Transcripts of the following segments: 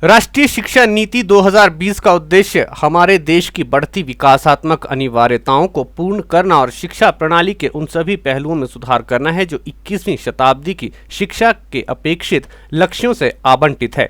राष्ट्रीय शिक्षा नीति 2020 का उद्देश्य हमारे देश की बढ़ती विकासात्मक अनिवार्यताओं को पूर्ण करना और शिक्षा प्रणाली के उन सभी पहलुओं में सुधार करना है जो 21वीं शताब्दी की शिक्षा के अपेक्षित लक्ष्यों से आवंटित है।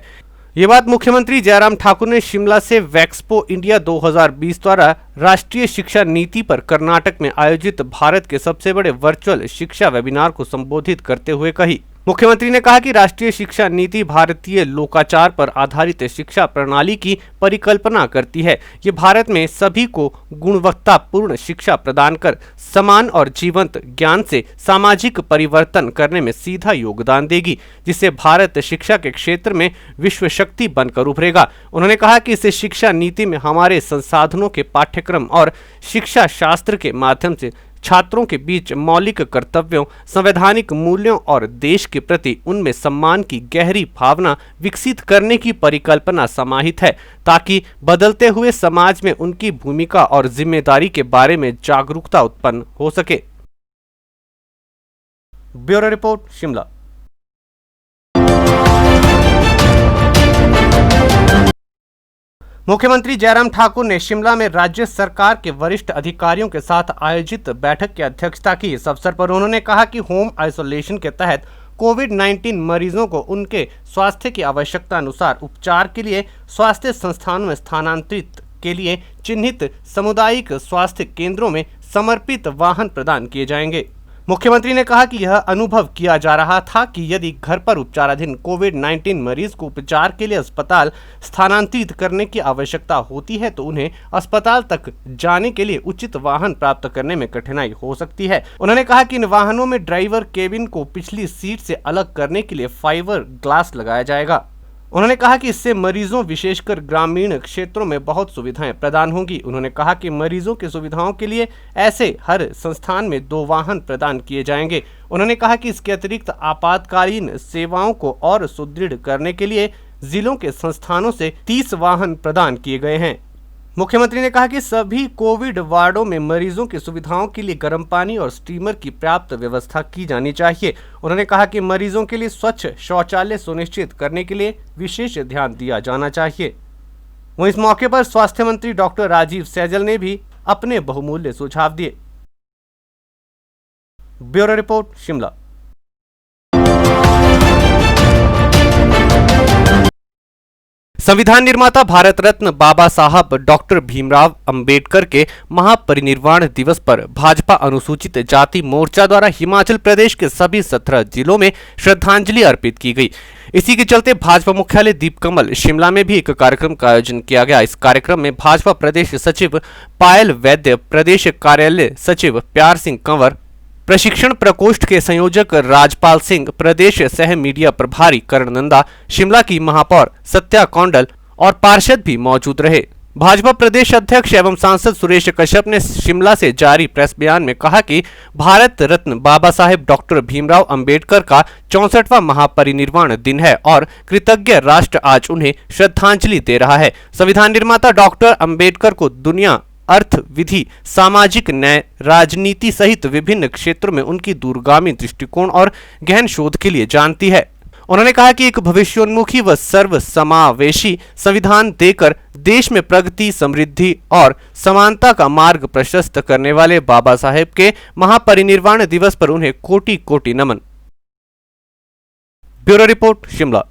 ये बात मुख्यमंत्री जयराम ठाकुर ने शिमला से वैक्सपो इंडिया 2020 द्वारा राष्ट्रीय शिक्षा नीति पर कर्नाटक में आयोजित भारत के सबसे बड़े वर्चुअल शिक्षा वेबिनार को संबोधित करते हुए कही। मुख्यमंत्री ने कहा कि राष्ट्रीय शिक्षा नीति भारतीय लोकाचार पर आधारित शिक्षा प्रणाली की परिकल्पना करती है। ये भारत में सभी को गुणवत्तापूर्ण शिक्षा प्रदान कर समान और जीवंत ज्ञान से सामाजिक परिवर्तन करने में सीधा योगदान देगी, जिससे भारत शिक्षा के क्षेत्र में विश्व शक्ति बनकर उभरेगा। उन्होंने कहा कि इस शिक्षा नीति में हमारे संसाधनों के पाठ्यक्रम और शिक्षा शास्त्र के माध्यम से छात्रों के बीच मौलिक कर्तव्यों, संवैधानिक मूल्यों और देश के प्रति उनमें सम्मान की गहरी भावना विकसित करने की परिकल्पना समाहित है, ताकि बदलते हुए समाज में उनकी भूमिका और जिम्मेदारी के बारे में जागरूकता उत्पन्न हो सके। Bureau report, Shimla. मुख्यमंत्री जयराम ठाकुर ने शिमला में राज्य सरकार के वरिष्ठ अधिकारियों के साथ आयोजित बैठक की अध्यक्षता की। इस अवसर पर उन्होंने कहा कि होम आइसोलेशन के तहत कोविड-19 मरीजों को उनके स्वास्थ्य की आवश्यकता अनुसार उपचार के लिए स्वास्थ्य संस्थानों में स्थानांतरित के लिए चिन्हित सामुदायिक स्वास्थ्य केंद्रों में समर्पित वाहन प्रदान किए जाएंगे। मुख्यमंत्री ने कहा कि यह अनुभव किया जा रहा था कि यदि घर पर उपचाराधीन कोविड-19 मरीज को उपचार के लिए अस्पताल स्थानांतरित करने की आवश्यकता होती है तो उन्हें अस्पताल तक जाने के लिए उचित वाहन प्राप्त करने में कठिनाई हो सकती है। उन्होंने कहा कि इन वाहनों में ड्राइवर केबिन को पिछली सीट से अलग करने के लिए फाइबर ग्लास लगाया जाएगा। उन्होंने कहा कि इससे मरीजों विशेषकर ग्रामीण क्षेत्रों में बहुत सुविधाएं प्रदान होंगी। उन्होंने कहा कि मरीजों की सुविधाओं के लिए ऐसे हर संस्थान में 2 वाहन प्रदान किए जाएंगे। उन्होंने कहा कि इसके अतिरिक्त आपातकालीन सेवाओं को और सुदृढ़ करने के लिए जिलों के संस्थानों से 30 वाहन प्रदान किए गए हैं। मुख्यमंत्री ने कहा कि सभी कोविड वार्डों में मरीजों की सुविधाओं के लिए गर्म पानी और स्टीमर की पर्याप्त व्यवस्था की जानी चाहिए। उन्होंने कहा कि मरीजों के लिए स्वच्छ शौचालय सुनिश्चित करने के लिए विशेष ध्यान दिया जाना चाहिए। वहीं इस मौके पर स्वास्थ्य मंत्री डॉक्टर राजीव सैजल ने भी अपने बहुमूल्य सुझाव दिए। Bureau report, Shimla. संविधान निर्माता भारत रत्न बाबा साहब डॉक्टर भीमराव अंबेडकर के महापरिनिर्वाण दिवस पर भाजपा अनुसूचित जाति मोर्चा द्वारा हिमाचल प्रदेश के सभी 17 जिलों में श्रद्धांजलि अर्पित की गई। इसी के चलते भाजपा मुख्यालय दीपकमल शिमला में भी एक कार्यक्रम का आयोजन किया गया। इस कार्यक्रम में भाजपा प्रदेश सचिव पायल वैद्य, प्रदेश कार्यालय सचिव प्यार सिंह कंवर, प्रशिक्षण प्रकोष्ठ के संयोजक राजपाल सिंह, प्रदेश सह मीडिया प्रभारी करण नंदा, शिमला की महापौर सत्या कौंडल और पार्षद भी मौजूद रहे। भाजपा प्रदेश अध्यक्ष एवं सांसद सुरेश कश्यप ने शिमला से जारी प्रेस बयान में कहा कि भारत रत्न बाबा साहेब डॉक्टर भीमराव अंबेडकर का 64वां महापरिनिर्वाण दिन है और कृतज्ञ राष्ट्र आज उन्हें श्रद्धांजलि दे रहा है। संविधान निर्माता डॉक्टर अंबेडकर को दुनिया, अर्थ, विधि, सामाजिक न्याय, राजनीति सहित विभिन्न क्षेत्रों में उनकी दूरगामी दृष्टिकोण और गहन शोध के लिए जानती है। उन्होंने कहा कि एक भविष्योन्मुखी व सर्वसमावेशी संविधान देकर देश में प्रगति, समृद्धि और समानता का मार्ग प्रशस्त करने वाले बाबा साहेब के महापरिनिर्वाण दिवस पर उन्हें कोटि कोटि नमन। Bureau report, Shimla.